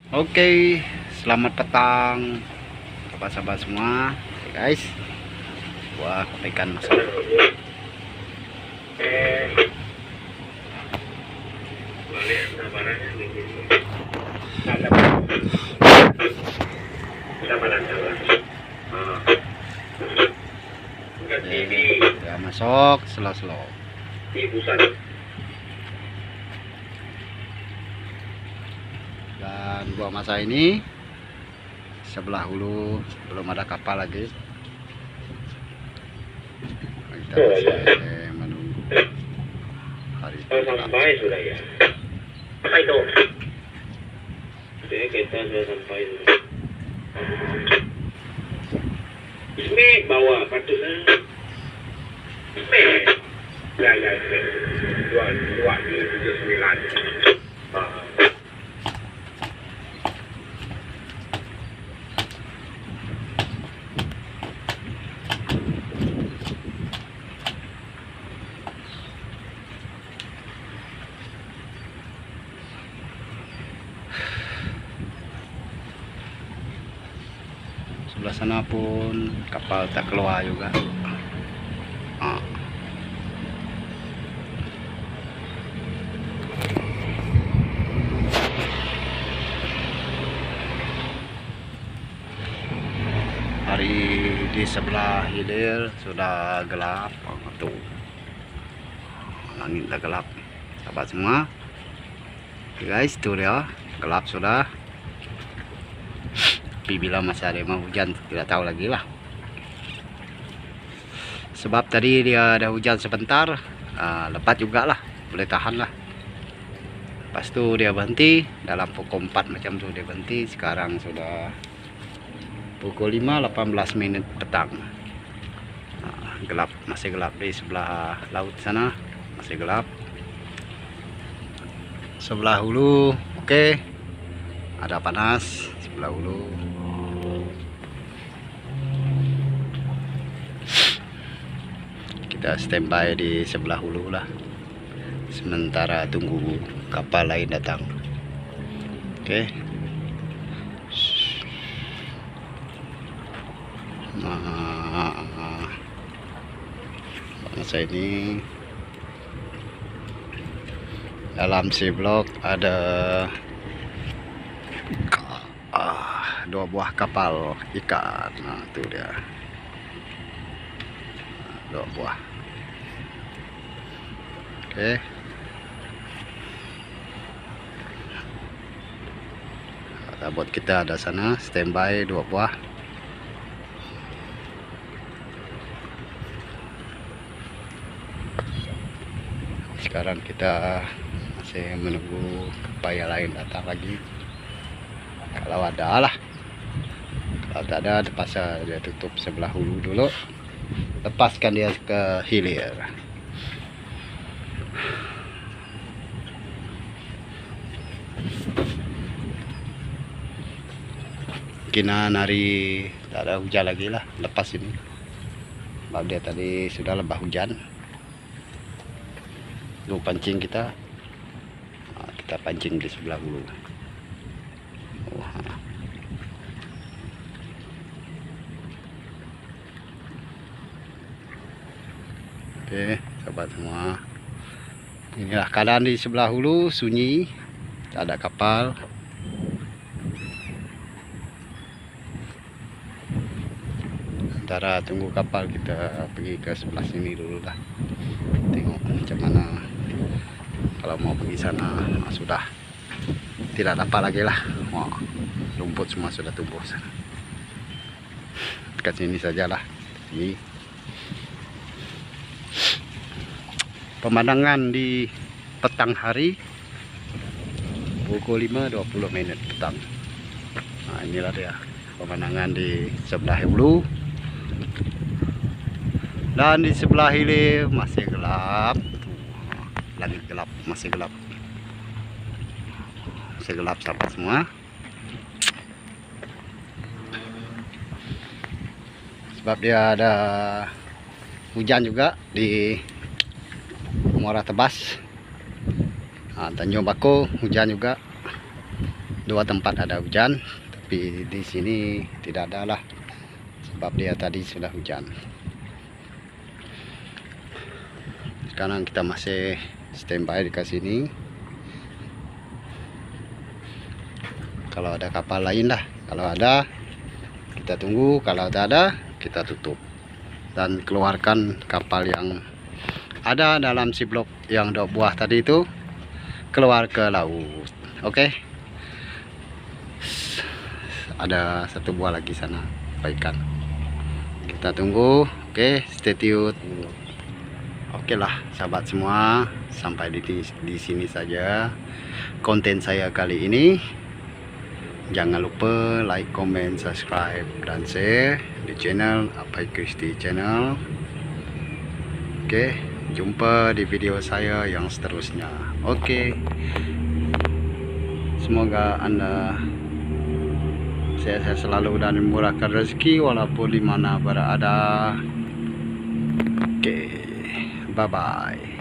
Oke, selamat petang sahabat-sahabat semua. Oke, guys, wah ikan masuk. Ya masuk, slow-slow. Dan buah masa ini sebelah hulu belum ada kapal lagi. Kita masih menunggu hari sampai sudah ya. Sampai itu. Jadi kita sudah sampai. Ini bawa kartusnya. Ini. Ya. 279. Sebelah sana pun kapal tak keluar juga. Hari di sebelah hilir sudah gelap. Tuh, langit dah gelap, sahabat semua. Oke guys, itu dia, gelap sudah. Tapi bila masih ada mau hujan tidak tahu lagi lah. Sebab tadi dia ada hujan sebentar, lebat juga lah, boleh tahan lah. Lepas tu dia berhenti dalam pukul 4 macam tu dia berhenti. Sekarang sudah pukul 5:18 petang. Gelap, masih gelap di sebelah laut sana, masih gelap. Sebelah hulu oke, ada panas sebelah hulu. Kita standby di sebelah hulu lah, sementara tunggu kapal lain datang. Oke. Masa ini dalam si blok ada 2 buah kapal ikan. Nah, itu dia, 2 buah. Oke. Buat kita ada sana standby 2 buah. Sekarang kita masih menunggu kapal lain datang lagi. Kalau ada lah, kalau tak ada terpaksa dia tutup sebelah hulu dulu, lepaskan dia ke hilir. Kina hari tak ada hujan lagi lah lepas ini. Sebab dia tadi sudah lebah hujan. Lu pancing kita pancing di sebelah hulu. Oke, sahabat semua, inilah keadaan di sebelah hulu, sunyi, tak ada kapal. Antara tunggu kapal, kita pergi ke sebelah sini dulu lah, tengok macam mana. Kalau mau pergi sana sudah tidak dapat lagi lah. Wah, rumput semua sudah tumbuh sana. Dekat sini sajalah. Ini pemandangan di petang hari, pukul 5:20 petang. Nah, inilah dia pemandangan di sebelah hulu. Dan di sebelah hilir masih gelap. Langit gelap, masih gelap. Masih gelap sahabat semua. Sebab dia ada hujan juga di Muara Tebas, Tanjung Bako hujan juga. dua tempat ada hujan, tapi di sini tidak ada lah, sebab dia tadi sudah hujan. Sekarang kita masih standby di sini. Kalau ada kapal lain lah, kalau ada kita tunggu, kalau tak ada kita tutup dan keluarkan kapal yang ada dalam si blok yang 2 buah tadi itu keluar ke laut. Oke. Ada 1 buah lagi sana ikan. Kita tunggu. Oke, stay tune. Oke lah sahabat semua, sampai di sini saja konten saya kali ini. Jangan lupa like, comment, subscribe, dan share di channel Apai Christy Channel. Oke, jumpa di video saya yang seterusnya. Oke, semoga Anda sehat selalu dan dimurahkan rezeki walaupun di mana berada. Oke, bye bye.